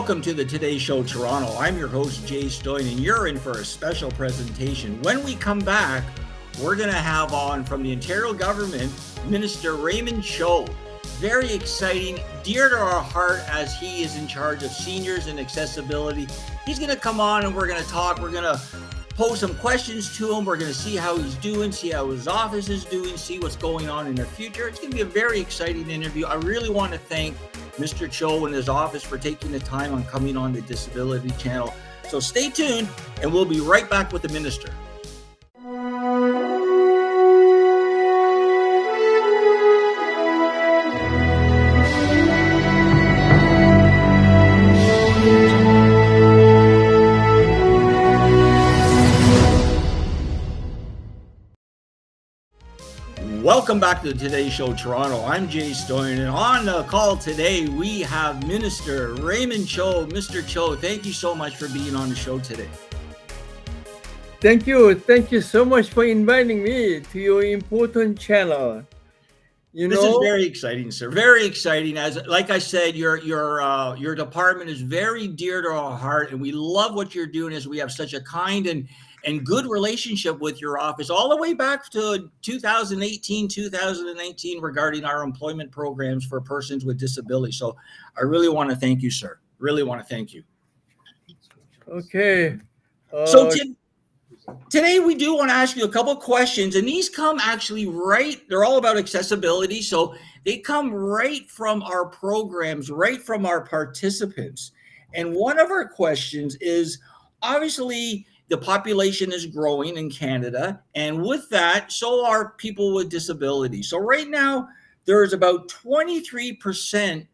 Welcome to the Today Show Toronto. I'm your host, Jay Stoyan, and you're in for a special presentation. When we come back, we're going to have on from the Ontario government, Minister Raymond Cho. Very exciting, dear to our heart as he is in charge of seniors and accessibility. He's going to come on and we're going to talk. We're going to pose some questions to him. We're going to see how he's doing, see how his office is doing, see what's going on in the future. It's going to be a very exciting interview. I really want to thank Mr. Cho and his office for taking the time on coming on the Disability Channel. So stay tuned and we'll be right back with the minister. Welcome back to the Today Show Toronto. I'm Jay Stoyan, and on the call today we have Minister Raymond Cho. Mr. Cho, thank you so much for being on the show today. Thank you. Thank you so much for inviting me to your important channel. This is very exciting, sir. Very exciting. As like I said, your department is very dear to our heart, and we love what you're doing. As we have such a kind and good relationship with your office, all the way back to 2018, 2019, regarding our employment programs for persons with disabilities. So, I really want to thank you, sir. Really want to thank you. Okay. Today, we do want to ask you a couple questions, and these come actually they're all about accessibility. So they come right from our programs, right from our participants. And one of our questions is, obviously, the population is growing in Canada, and with that, so are people with disabilities. So right now, there's about 23%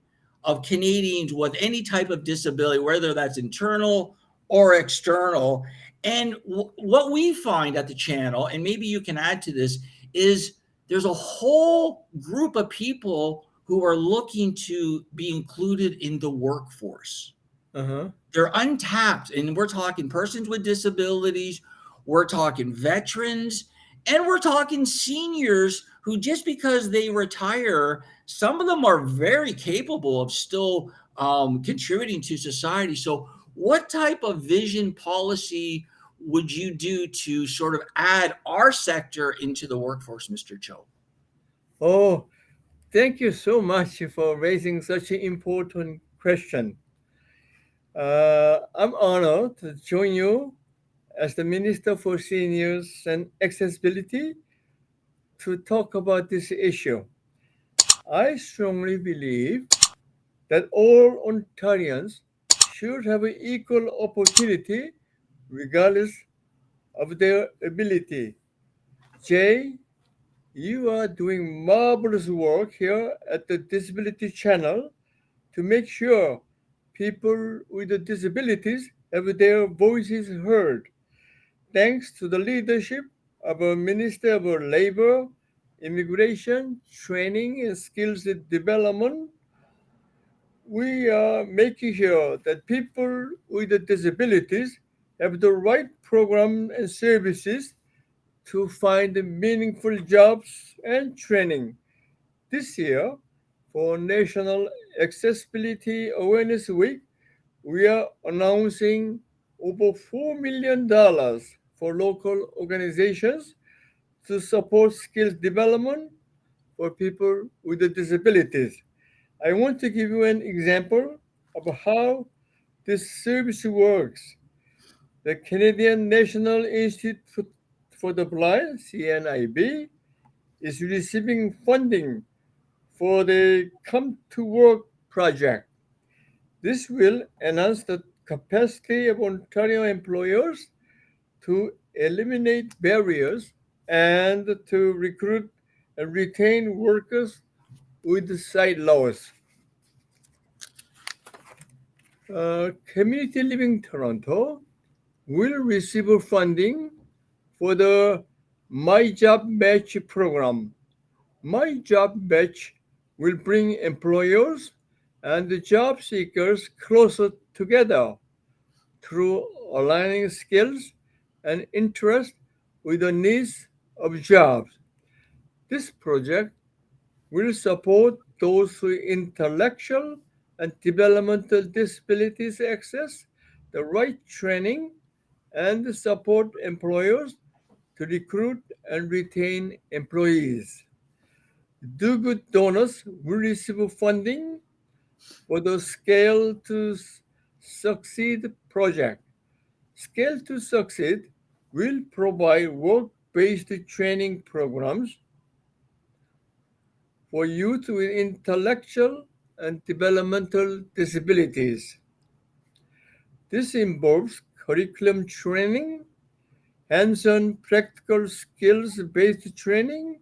of Canadians with any type of disability, whether that's internal or external. And what we find at the channel, and maybe you can add to this, is there's a whole group of people who are looking to be included in the workforce. They're untapped, and we're talking persons with disabilities, we're talking veterans, and we're talking seniors who, just because they retire, some of them are very capable of still contributing to society. So what type of vision policy would you do to sort of add our sector into the workforce, Mr. Cho? Oh, thank you so much for raising such an important question. I'm honored to join you as the Minister for Seniors and Accessibility to talk about this issue. I strongly believe that all Ontarians should have an equal opportunity regardless of their ability. Jay, you are doing marvelous work here at the Disability Channel to make sure people with disabilities have their voices heard. Thanks to the leadership of our Minister of Labor, Immigration, Training and Skills Development, we are making sure that people with disabilities have the right program and services to find meaningful jobs and training. This year, for National Accessibility Awareness Week, we are announcing over $4 million for local organizations to support skills development for people with disabilities. I want to give you an example of how this service works. The Canadian National Institute for the Blind, CNIB, is receiving funding for the Come to Work project. This will enhance the capacity of Ontario employers to eliminate barriers and to recruit and retain workers with sight loss. Community Living Toronto will receive funding for the My Job Match program. My Job Match will bring employers and the job seekers closer together through aligning skills and interests with the needs of jobs. This project will support those with intellectual and developmental disabilities access the right training and support employers to recruit and retain employees. Do good donors will receive funding for the Scale to Succeed project. Scale to Succeed will provide work-based training programs for youth with intellectual and developmental disabilities. This involves curriculum training, hands-on practical skills-based training,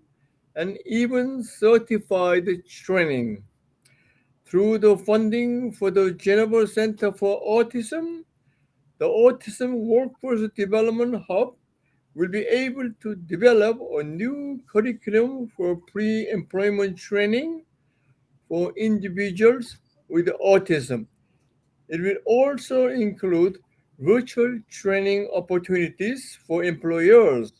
and even certified training. Through the funding for the Geneva Center for Autism, the Autism Workforce Development Hub will be able to develop a new curriculum for pre-employment training for individuals with autism. It will also include virtual training opportunities for employers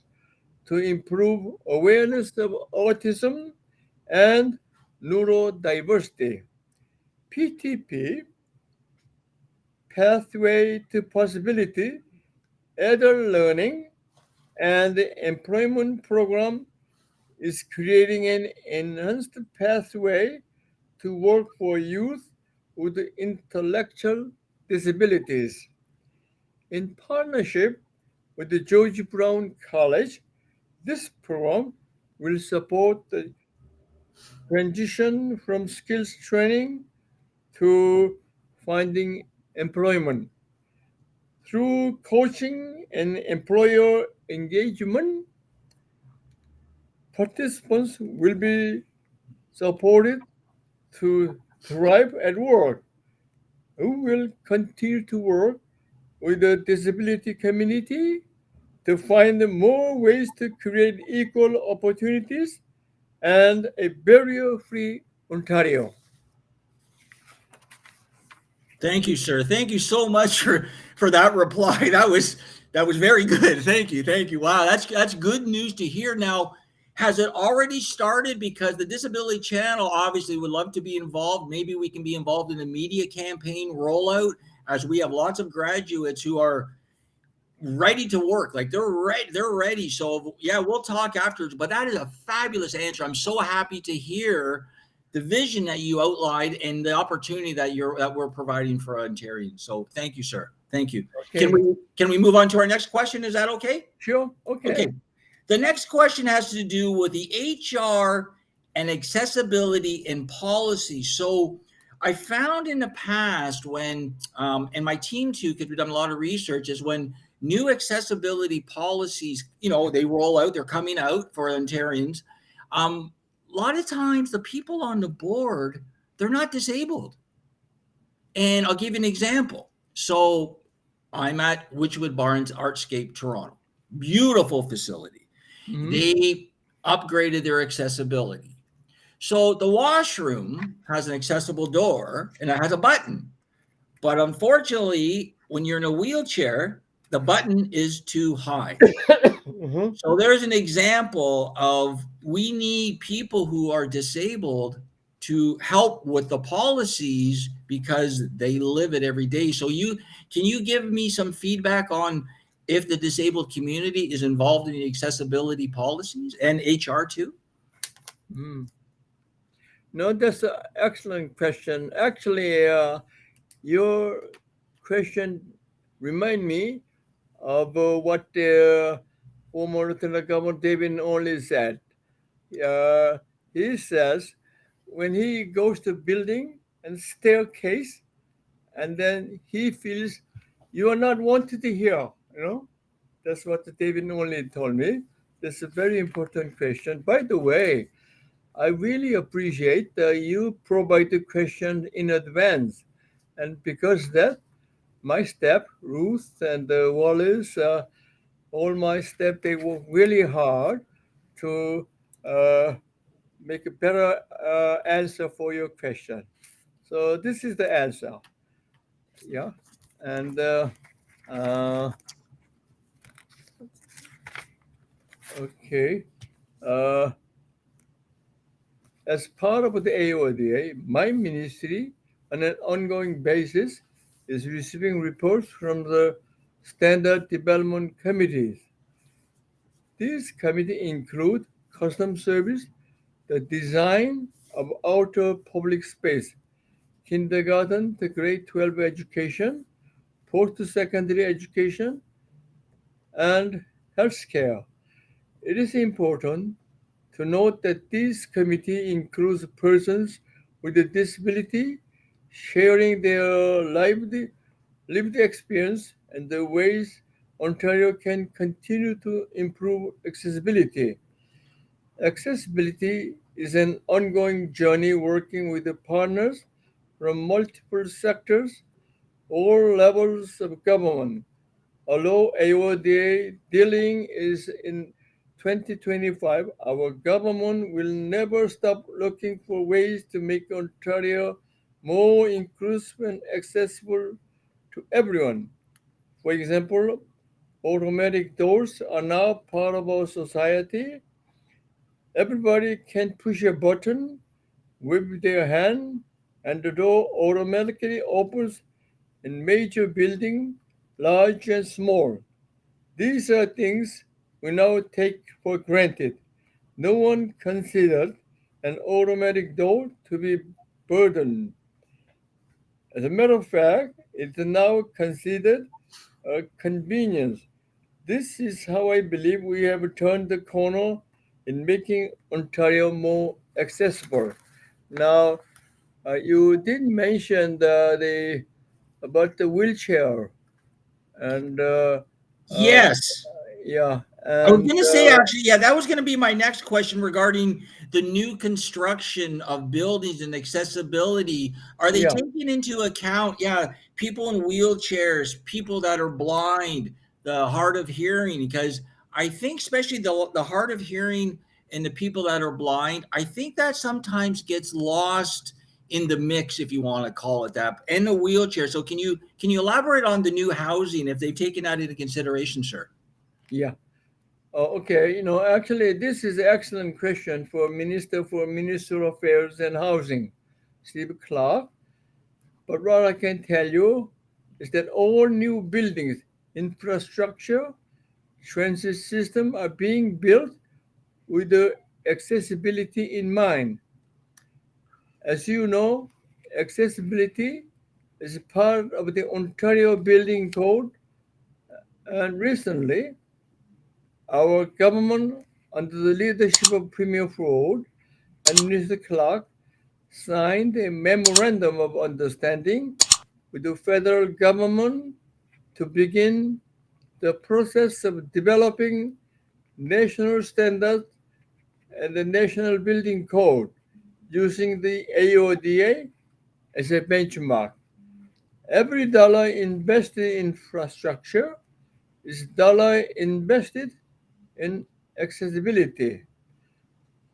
to improve awareness of autism and neurodiversity. PTP, Pathway to Possibility, Adult Learning, and the Employment Program is creating an enhanced pathway to work for youth with intellectual disabilities. In partnership with the George Brown College, this program will support the transition from skills training to finding employment. Through coaching and employer engagement, participants will be supported to thrive at work. We will continue to work with the disability community to find more ways to create equal opportunities and a barrier-free Ontario. Thank you, sir. Thank you so much for that reply. That was very good. Thank you. Thank you. Wow, that's good news to hear. Now, has it already started? Because the Disability Channel obviously would love to be involved. Maybe we can be involved in the media campaign rollout, as we have lots of graduates who are ready to work. Like they're ready. So yeah, we'll talk afterwards. But that is a fabulous answer. I'm so happy to hear the vision that you outlined and the opportunity that we're providing for Ontarians. So thank you, sir. Thank you. Okay. Can we move on to our next question? Is that okay? Sure. Okay. Okay. The next question has to do with the HR and accessibility and policy. So I found in the past when, and my team too, because we've done a lot of research, is when new accessibility policies, they roll out, they're coming out for Ontarians. A lot of times the people on the board, they're not disabled. And I'll give you an example. So I'm at Witchwood Barnes Artscape Toronto. Beautiful facility. Mhm. They upgraded their accessibility. So the washroom has an accessible door and it has a button. But unfortunately, when you're in a wheelchair, the button is too high. Mhm. So there's an example of we need people who are disabled to help with the policies because they live it every day. So can you give me some feedback on if the disabled community is involved in the accessibility policies and HR too? Mm. No, that's an excellent question. Actually, your question remind me of what former Lieutenant Governor David Only said. He says when he goes to building and staircase, and then he feels you are not wanted here. That's what David Only told me. That's a very important question. By the way, I really appreciate that you provide the question in advance, and because that my staff, Ruth and Wallace, all my staff, they work really hard to make a better answer for your question. So this is the answer. Yeah, and okay. As part of the AODA, my ministry on an ongoing basis is receiving reports from the standard development committees. These committees include custom service, the design of outdoor public space, kindergarten to grade 12 education, post-secondary education, and healthcare. It is important to note that this committee includes persons with a disability sharing their lived experience and the ways Ontario can continue to improve accessibility. Accessibility is an ongoing journey working with the partners from multiple sectors or levels of government. Although AODA dealing is in 2025, our government will never stop looking for ways to make Ontario more inclusive and accessible to everyone. For example, automatic doors are now part of our society. Everybody can push a button with their hand and the door automatically opens in major buildings, large and small. These are things we now take for granted. No one considered an automatic door to be burden. As a matter of fact, it is now considered a convenience. This is how I believe we have turned the corner in making Ontario more accessible. Now, you did mention the about the wheelchair, and uh, Yes. yeah, I was and going to say, actually, yeah, that was going to be my next question regarding the new construction of buildings and accessibility. Are they yeah, taking into account, yeah, people in wheelchairs, people that are blind, the hard of hearing? Because I think, especially the hard of hearing and the people that are blind, I think that sometimes gets lost in the mix, if you want to call it that, and the wheelchair. So can you elaborate on the new housing if they've taken that into consideration, sir? yeah. Okay, actually, this is an excellent question for Minister for Municipal Affairs and Housing, Steve Clark. But what I can tell you is that all new buildings, infrastructure, transit system are being built with the accessibility in mind. As you know, accessibility is part of the Ontario Building Code, and recently, our government, under the leadership of Premier Ford and Minister Clark, signed a memorandum of understanding with the federal government to begin the process of developing national standards and the National Building Code using the AODA as a benchmark. Every dollar invested in infrastructure is dollar invested in accessibility,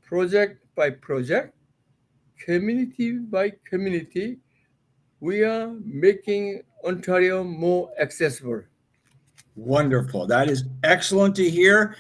project by project, community by community. We are making Ontario more accessible. Wonderful. That is excellent to hear.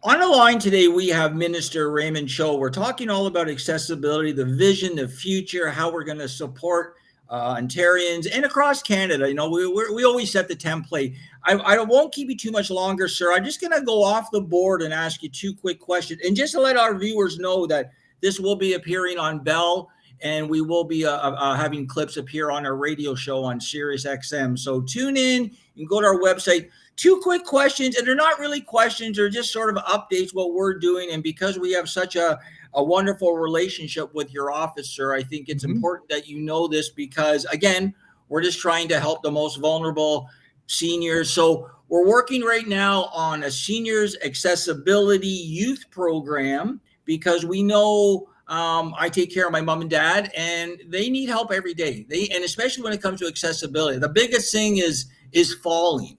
On the line today, we have Minister Raymond Cho. We're talking all about accessibility, the vision, the future, how we're going to support Ontarians and across Canada. We always set the template. I won't keep you too much longer, sir. I'm just going to go off the board and ask you two quick questions. And just to let our viewers know that this will be appearing on Bell, and we will be having clips appear on our radio show on Sirius XM. So tune in and go to our website. Two quick questions, and they're not really questions, they're just sort of updates what we're doing. And because we have such a wonderful relationship with your office, sir, I think it's Mhm. important that you know this because, again, we're just trying to help the most vulnerable seniors. So we're working right now on a seniors accessibility youth program because we know I take care of my mom and dad, and they need help every day. And especially when it comes to accessibility, the biggest thing is falling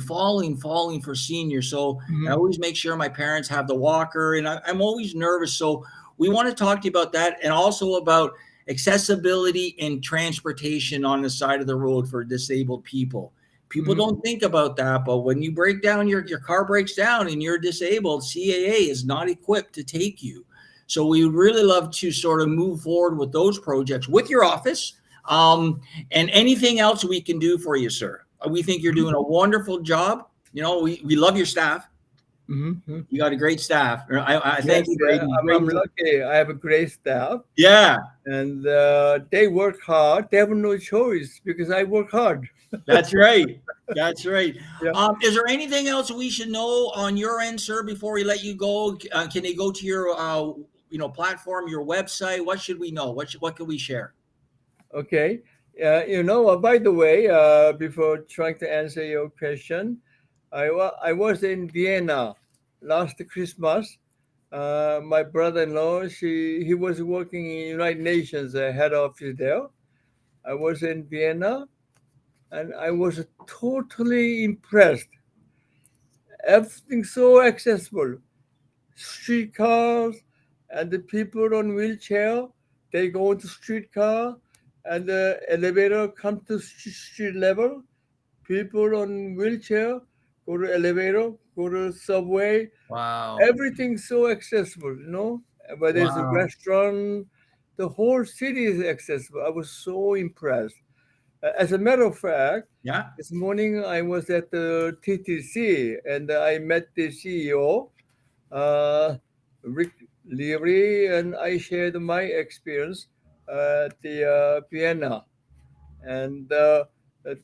for seniors. So I Mhm. always make sure my parents have the walker, and I'm always nervous. So we want to talk to you about that, and also about accessibility and transportation on the side of the road for disabled people. People Mhm. don't think about that, but when you break down, your car breaks down and you're disabled, CAA is not equipped to take you. So we would really love to sort of move forward with those projects with your office. And anything else we can do for you, sir. We think you're doing a wonderful job. We love your staff. Mm-hmm. You got a great staff. I Yes, thank you, yeah, Braden. I'm lucky. I have a great staff, Yeah, and they work hard. They have no choice because I work hard. that's right. That's right. Yeah. Is there anything else we should know on your end, sir, before we let you go? Can they go to your, platform, your website? What should we know? What can we share? Okay. By the way, before trying to answer your question, I was in Vienna last Christmas. My brother-in-law, he was working in United Nations head office there. I was in Vienna, and I was totally impressed. Everything so accessible. Streetcars and the people on wheelchair, they go into streetcar, and the elevator come to street level. People on wheelchair go to elevator, go to subway. Wow. Everything's so accessible, whether it's a Wow. restaurant, the whole city is accessible. I was so impressed. As a matter of fact, Yeah. this morning I was at the TTC, and I met the CEO, uh, Rick Leary, and I shared my experience at the Vienna. And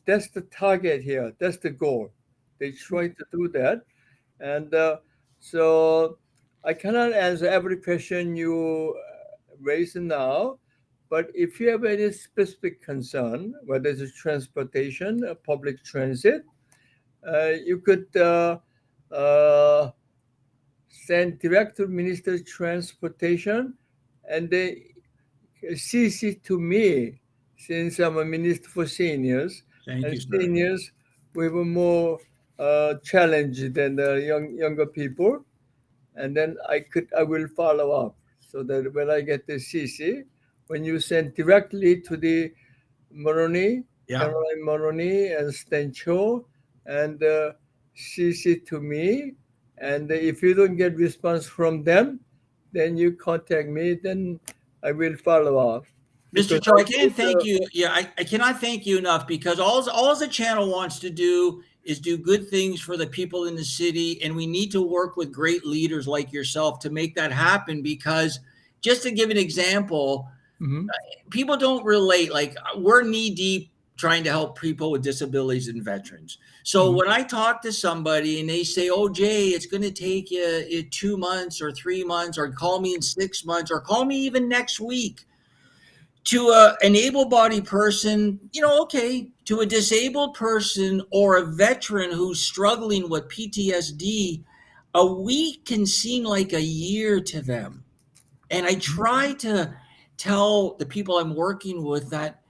that's the target here. That's the goal. They try to do that. And so I cannot answer every question you raise now. But if you have any specific concern, whether it's transportation, public transit, you could uh, send direct to Minister of Transportation, and they CC to me, since I'm a minister for seniors, Thank and you, sir. seniors we have a more challenge than the younger people, and then I will follow up so that when I get the CC, when you send directly to the Moroni, Yeah. Caroline Moroni and Stan Cho, and CC to me, and if you don't get response from them, then you contact me, then I will follow up Mr. because Cho, I I can't did. thank you. Yeah, I cannot thank you enough because all the channel wants to do is do good things for the people in the city. And we need to work with great leaders like yourself to make that happen. Because just to give an example, Mhm. people don't relate. Like we're knee deep trying to help people with disabilities and veterans. So Mhm. when I talk to somebody and they say, "Oh, Jay, it's going to take you 2 months or 3 months, or call me in 6 months, or call me even next week," to an able-bodied person, okay, to a disabled person or a veteran who's struggling with PTSD, a week can seem like a year to them. And I try to tell the people I'm working with that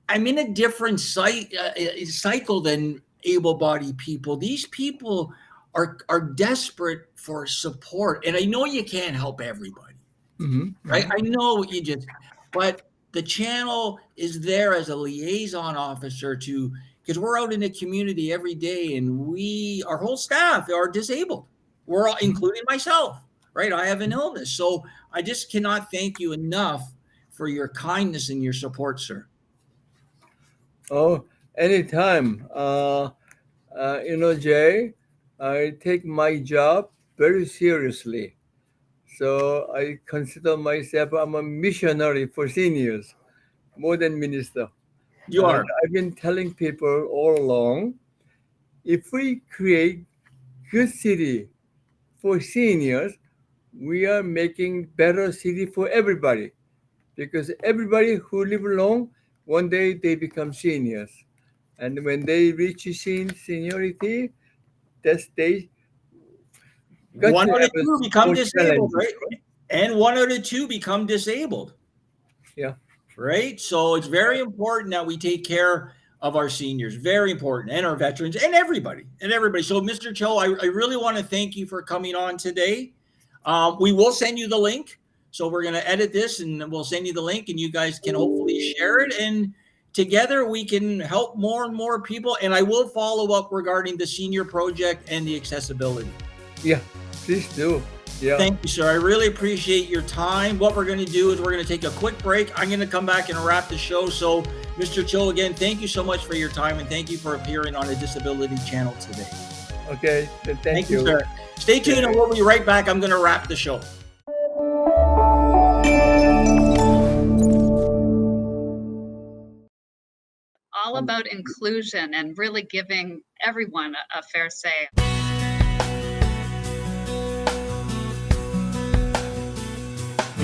I'm in a different cycle than able-bodied people. These people are desperate for support, and I know you can't help everybody, Mhm. right? Mhm. I know what you just, but the channel is there as a liaison officer to, because we're out in the community every day, and our whole staff are disabled. We're all, Mhm. including myself, right? I have an illness, so I just cannot thank you enough for your kindness and your support, sir. Oh, anytime. Jay, I take my job very seriously. So I consider myself I'm a missionary for seniors, more than minister. You And are. I've been telling people all along, if we create good city for seniors, we are making better city for everybody, because everybody who live long, one day they become seniors, and when they reach seniority, that's they got One to out have of two become more disabled, challenges. right? And one out of two become disabled, Yeah. right? So it's very important that we take care of our seniors, very important, and our veterans, and everybody, and everybody. So, Mr. Cho, I really want to thank you for coming on today. We will send you the link. So we're going to edit this, and we'll send you the link, and you guys can hopefully share it. And together we can help more and more people. And I will follow up regarding the senior project and the accessibility. Yeah, please do. Yeah. Thank you, sir. I really appreciate your time. What we're going to do is we're going to take a quick break. I'm going to come back and wrap the show. So, Mr. Cho, again, thank you so much for your time, and thank you for appearing on the Disability Channel today. Okay. Thank you. Sir. Stay tuned, and we'll be right back. I'm going to wrap the show. All about inclusion and really giving everyone a fair say.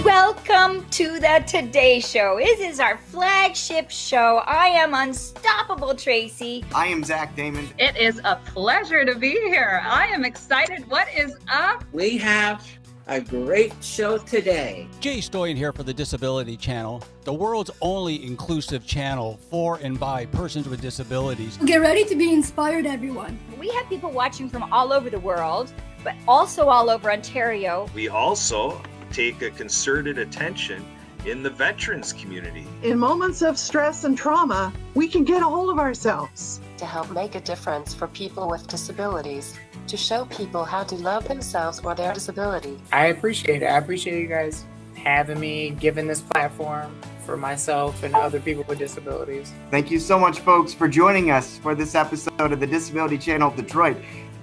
Welcome to the Today Show. This is our flagship show. I am Unstoppable Tracy. I am Zach Damon. It is a pleasure to be here. I am excited. What is up? We have a great show today. Jay Stoyan here for the Disability Channel, the world's only inclusive channel for and by persons with disabilities. Get ready to be inspired, everyone. We have people watching from all over the world, but also all over Ontario. We also take a concerted attention in the veterans community. In moments of stress and trauma, we can get a hold of ourselves. To help make a difference for people with disabilities, to show people how to love themselves or their disability. I appreciate it. I appreciate you guys having me, giving this platform for myself and other people with disabilities. Thank you so much, folks, for joining us for this episode of the Disability Channel Detroit.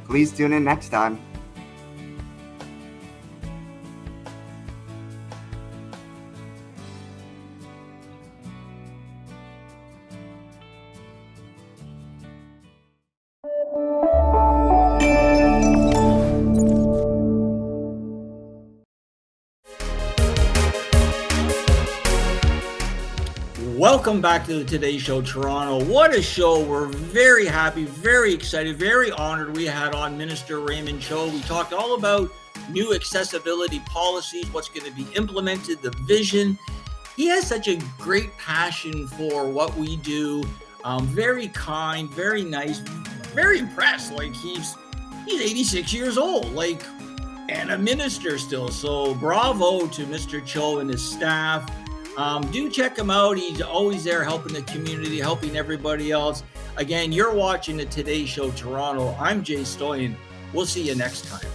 Please tune in next time. Welcome back to the Today Show Toronto. What a show. We're very happy, very excited, very honored. We had on Minister Raymond Cho. We talked all about new accessibility policies, what's going to be implemented, the vision. He has such a great passion for what we do. Very kind, very nice, very impressed. Like he's 86 years old, like, and a minister still. So bravo to Mr. Cho and his staff. Do check him out. He's always there helping the community, helping everybody else. Again, you're watching the Today Show Toronto. I'm Jay Stoyan. We'll see you next time.